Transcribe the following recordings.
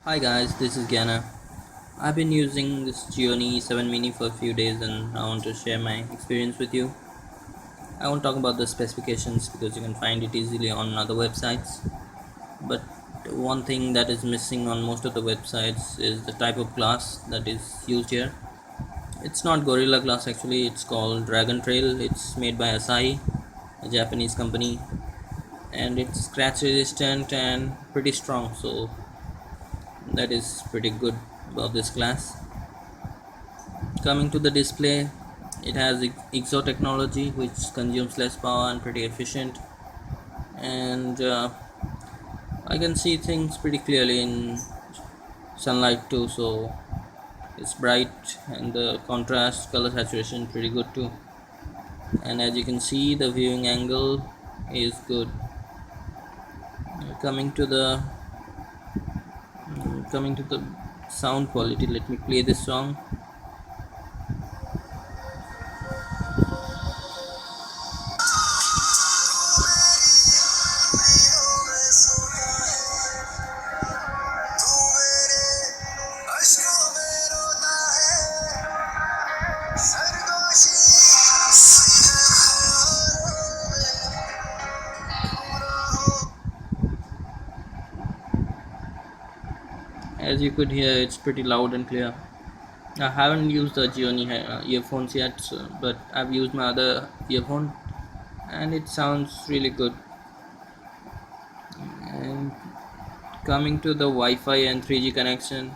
Hi guys, this is Gionee. I've been using this Gionee E7 mini for a few days and I want to share my experience with you. I won't talk about the specifications because you can find it easily on other websites. But one thing that is missing on most of the websites is the type of glass that is used here. It's not Gorilla Glass actually, it's called Dragon Trail. It's made by Asahi, a Japanese company, and it's scratch resistant and pretty strong, so that is pretty good about this glass. Coming to the display, it has exo technology which consumes less power and pretty efficient, and I can see things pretty clearly in sunlight too, so it's bright and the contrast color saturation pretty good too, and as you can see the viewing angle is good. Coming to the sound quality, let me play this song. As you could hear, it's pretty loud and clear. I haven't used the Gionee earphones yet, but I've used my other earphone and it sounds really good. And coming to the Wi-Fi and 3G connection,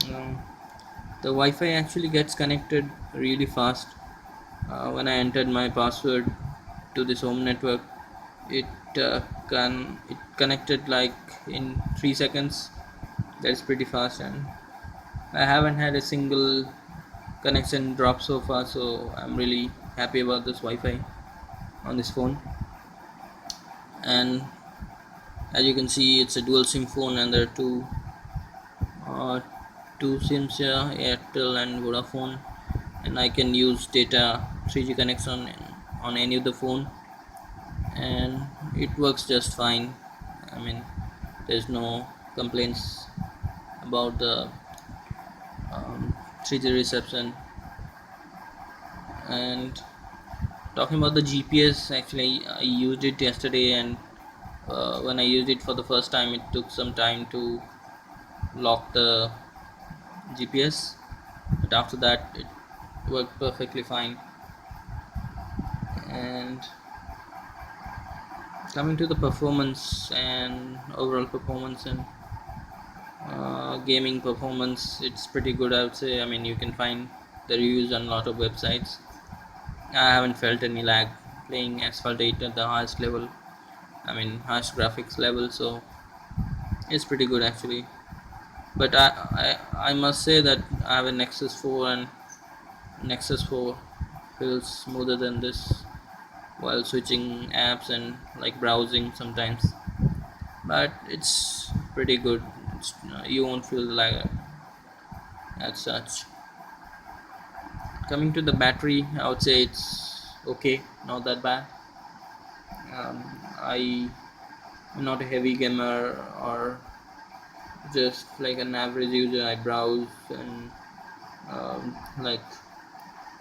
um, the Wi-Fi actually gets connected really fast. When I entered my password to this home network, it it connected like in 3 seconds. That's pretty fast, and I haven't had a single connection drop so far. So I'm really happy about this Wi-Fi on this phone. And as you can see, it's a dual SIM phone, and there are uh, two SIMs here, Airtel and Vodafone, and I can use data 3G connection on any of the phone, and it works just fine. I mean, there's no complaints about the 3G reception. And talking about the GPS, actually I used it yesterday, and when I used it for the first time, it took some time to lock the GPS, but after that it worked perfectly fine. And coming to the performance and overall performance and gaming performance, it's pretty good, I would say. I mean, you can find the reviews on a lot of websites. I haven't felt any lag playing Asphalt 8 at the highest level, I mean highest graphics level, so it's pretty good actually. But I must say that I have a Nexus 4, and Nexus 4 feels smoother than this while switching apps and like browsing sometimes. But it's pretty good. You won't feel like as such. Coming to the battery, I would say it's okay, not that bad. I am not a heavy gamer or just like an average user. I browse and like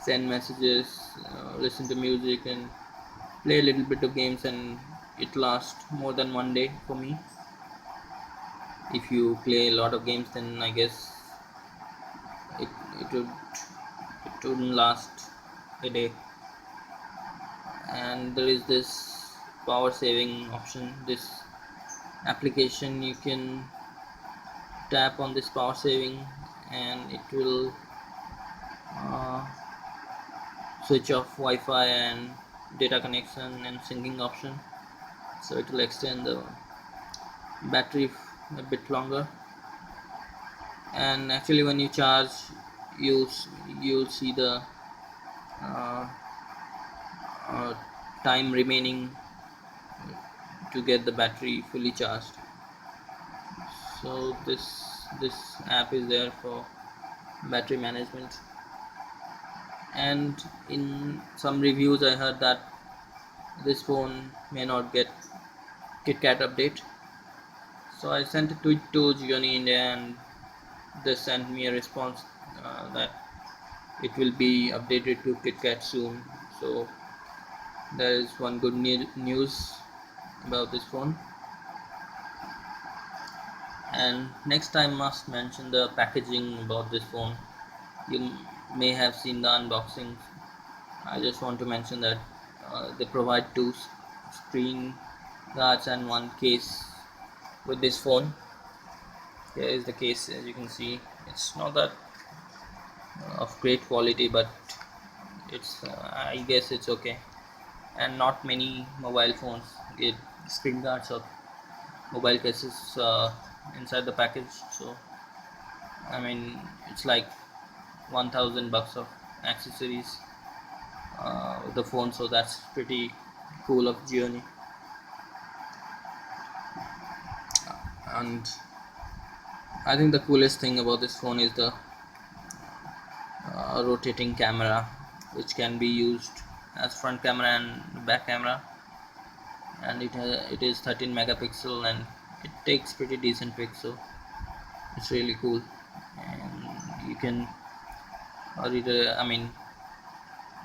send messages, listen to music, and play a little bit of games, and it lasts more than one day for me. If you play a lot of games, then I guess it, it would it wouldn't last a day. And there is this power saving option, this application. You can tap on this power saving and it will uh, switch off Wi-Fi and data connection and syncing option, so it will extend the battery a bit longer. And actually when you charge, you you'll see the uh, uh, time remaining to get the battery fully charged. So this app is there for battery management. And in some reviews I heard that this phone may not get KitKat update, So I sent a tweet to Gionee India and they sent me a response that it will be updated to KitKat soon. So there is one good news about this phone. And next I must mention the packaging about this phone. You may have seen the unboxing. I just want to mention that they provide two screen guards and one case with this phone. Here is the case. As you can see, it's not that of great quality, but it's I guess it's okay. And not many mobile phones get screen guards or mobile cases inside the package. So I mean, it's like 1,000 bucks of accessories with the phone, so that's pretty cool of Gionee. And I think the coolest thing about this phone is the rotating camera, which can be used as front camera and back camera, and it is 13 megapixel and it takes pretty decent pics, so it's really cool. And you can I mean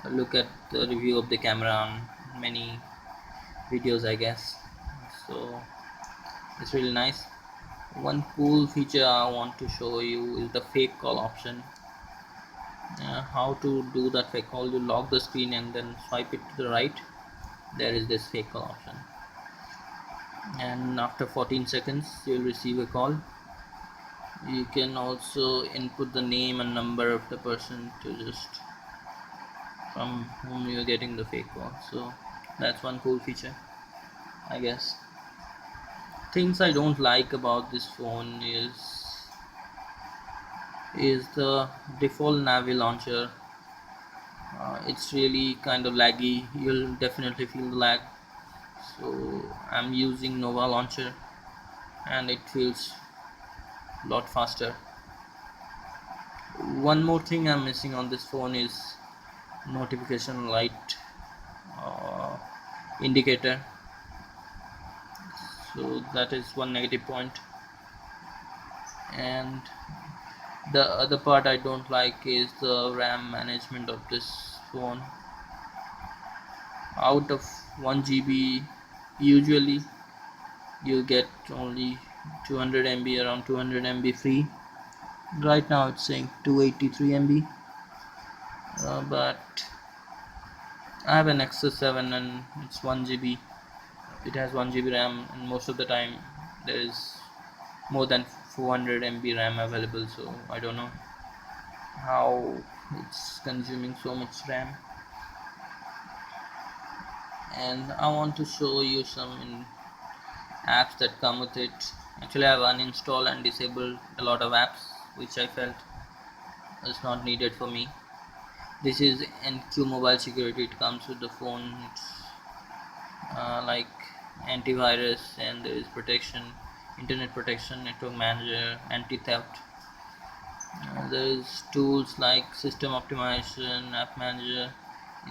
look at the review of the camera on many videos, I guess. So it's really nice. One cool feature I want to show you is the fake call option. How to do that fake call? You lock the screen and then swipe it to the right. There is this fake call option, and after 14 seconds you'll receive a call. You can also input the name and number of the person to just from whom you're getting the fake call. So that's one cool feature, I guess. Things I don't like about this phone is the default Navi launcher. It's really kind of laggy. You'll definitely feel the lag. So I'm using Nova launcher and it feels a lot faster. One more thing I'm missing on this phone is notification light uh, indicator. So that is one negative point. And the other part I don't like is the RAM management of this phone. Out of 1 GB, usually you get only 200 MB, around 200 MB free. Right now it's saying 283 MB, but I have an nexus 7 and it's 1 GB. It has 1 GB RAM, and most of the time there is more than 400 MB RAM available, so I don't know how it's consuming so much RAM. And I want to show you some apps that come with it. Actually, I've uninstalled and disabled a lot of apps which I felt was not needed for me. This is NQ Mobile Security. It comes with the phone. It's like antivirus, and there is protection, internet protection, network manager, anti-theft. There is tools like system optimization, app manager,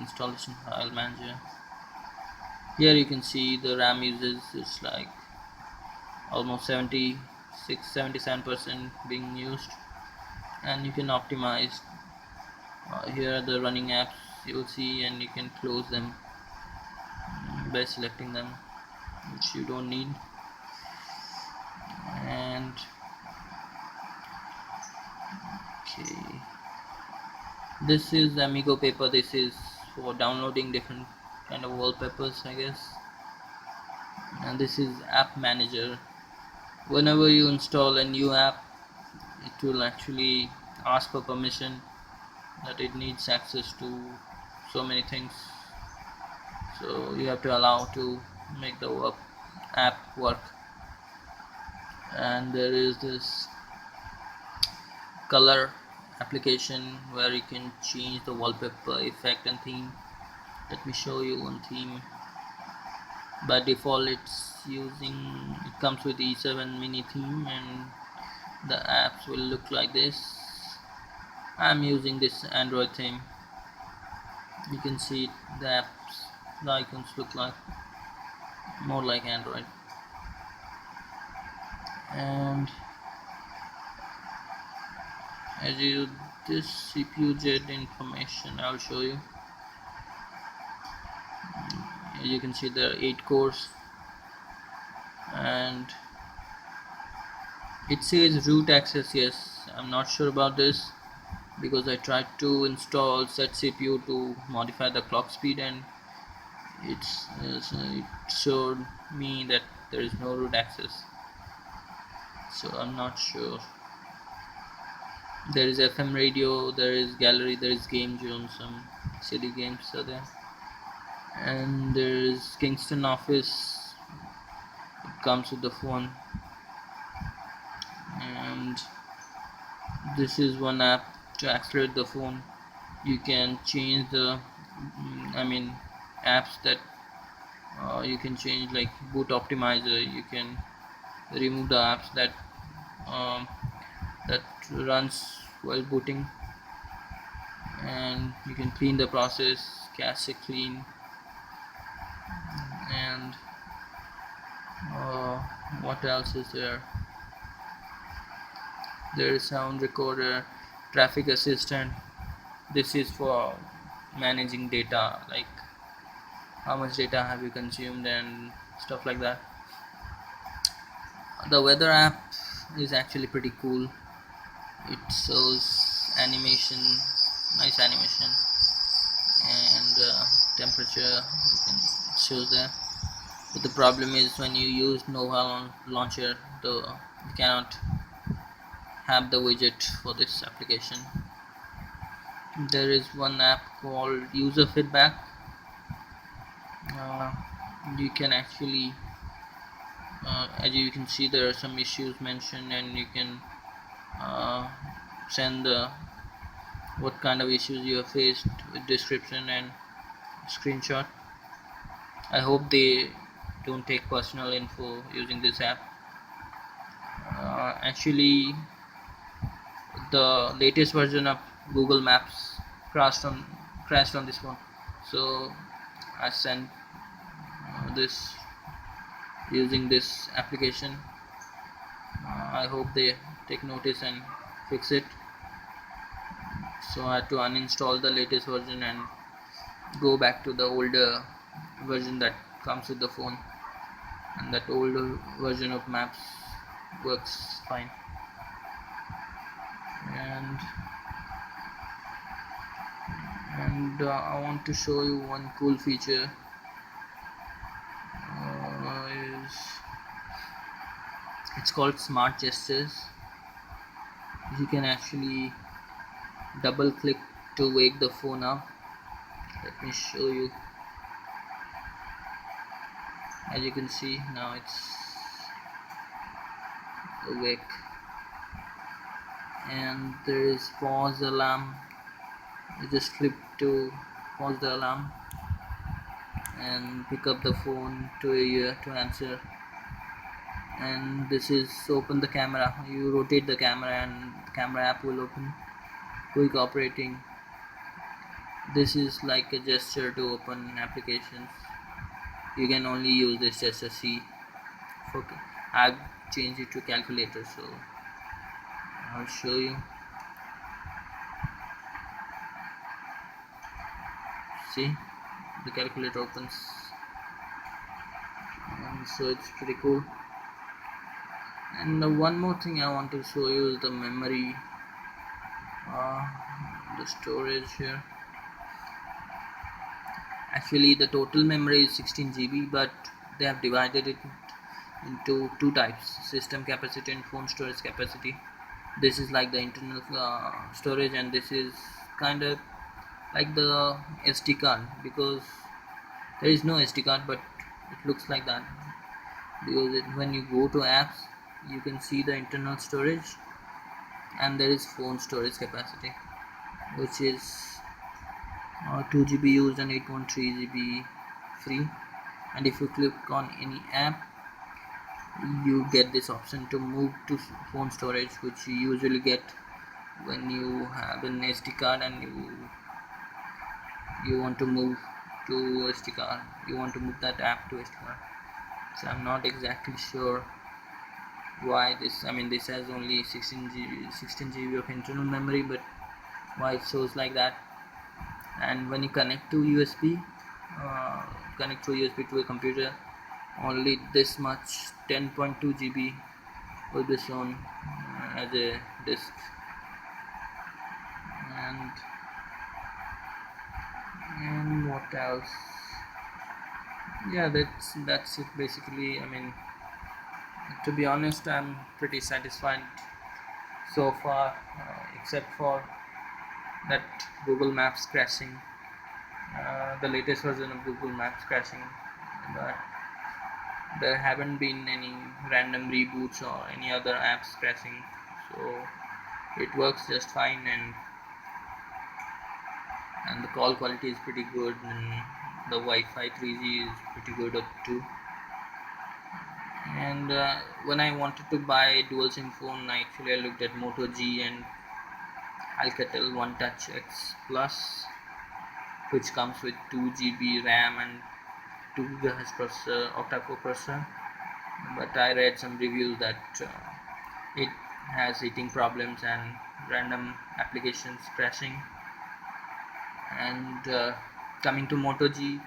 installation file manager. Here you can see the RAM uses is like almost 77% being used, and you can optimize. Here are the running apps you'll see, and you can close them by selecting them which you don't need. And okay, this is Amigo paper. This is for downloading different kind of wallpapers, I guess. And this is app manager. Whenever you install a new app, it will actually ask for permission that it needs access to so many things, so you have to allow to make the app work. And there is this color application where you can change the wallpaper effect and theme. Let me show you one theme. By default it comes with E7 mini theme, and the apps will look like this. I'm using this Android theme. You can see the icons look like more like Android. And as you this CPU jet information I'll show you. As you can see there are 8 cores, and it says root access. Yes, I'm not sure about this because I tried to install set CPU to modify the clock speed, and it showed me that there is no root access, so I'm not sure. There is FM radio, there is gallery, there is game zone, some silly games are there, and there is Kingston Office. It comes with the phone, and this is one app to accelerate the phone. You can change the apps that you can change, like boot optimizer. You can remove the apps um, that runs while booting, and you can clean the process, cache clean, and uh, what else is there? There is sound recorder, traffic assistant. This is for managing data, like how much data have you consumed and stuff like that. The weather app is actually pretty cool. It shows animation, nice animation, and temperature. You can it shows there. But the problem is when you use Nova launcher, you cannot have the widget for this application. There is one app called user feedback. Uh, you can actually, as you can see, there are some issues mentioned, and you can uh, send what kind of issues you have faced with description and screenshot. I hope they don't take personal info using this app. Actually, the latest version of Google Maps crashed on this phone, so I sent this using this application. I hope they take notice and fix it. So I had to uninstall the latest version and go back to the older version that comes with the phone, and that older version of Maps works fine. and I want to show you one cool feature. Is It's called smart gestures. You can actually double click to wake the phone up. Let me show you. As you can see, now it's awake, and there is pause alarm. You just flip to pause the alarm and pick up the phone to a ear to answer. And this is open the camera. You rotate the camera and the camera app will open. Quick operating. This is like a gesture to open applications. You can only use this gesture. See, I've changed it to calculator, so I'll show you. See, the calculator opens, and so it's pretty cool. And one more thing I want to show you is the memory, the storage here. Actually, the total memory is 16 GB, but they have divided it into two types: system capacity and phone storage capacity. This is like the internal storage, and this is kind of like the SD card, because there is no SD card, but it looks like that because when you go to apps, you can see the internal storage, and there is phone storage capacity, which is 2 GB used and 8.3 GB free. And if you click on any app, you get this option to move to phone storage, which you usually get when you have an SD card and you want to move to SD card. You want to move that app to SD card. So I'm not exactly sure why this, I mean, this has only 16 GB of internal memory, but why it shows like that. And when you connect to USB, uh, connect through USB to a computer, only this much 10.2 GB will be shown as a disk. and and what else? Yeah, that's it basically. I mean, to be honest, I'm pretty satisfied so far, except for that Google Maps crashing, the latest version of Google Maps crashing. But there haven't been any random reboots or any other apps crashing, so it works just fine. And the call quality is pretty good, and the Wi-Fi 3G is pretty good too. And when I wanted to buy a dual SIM phone, I looked at Moto G and Alcatel One Touch X Plus, which comes with 2 GB RAM and 2 GHz processor, octa-core processor. But I read some reviews that it has heating problems and random applications crashing. And coming to Moto G,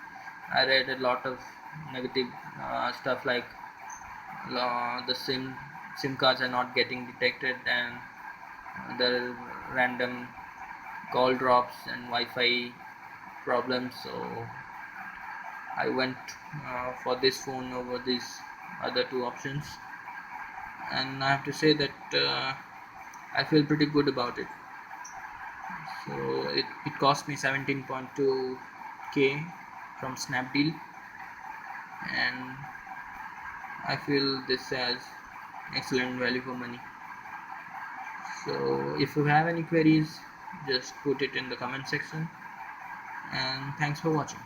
I read a lot of negative stuff, like the SIM cards are not getting detected, and there are random call drops and Wi-Fi problems. So I went for this phone over these other two options, and I have to say that I feel pretty good about it. So it cost me 17.2K from Snapdeal, and I feel this has excellent value for money. So if you have any queries, just put it in the comment section, and thanks for watching.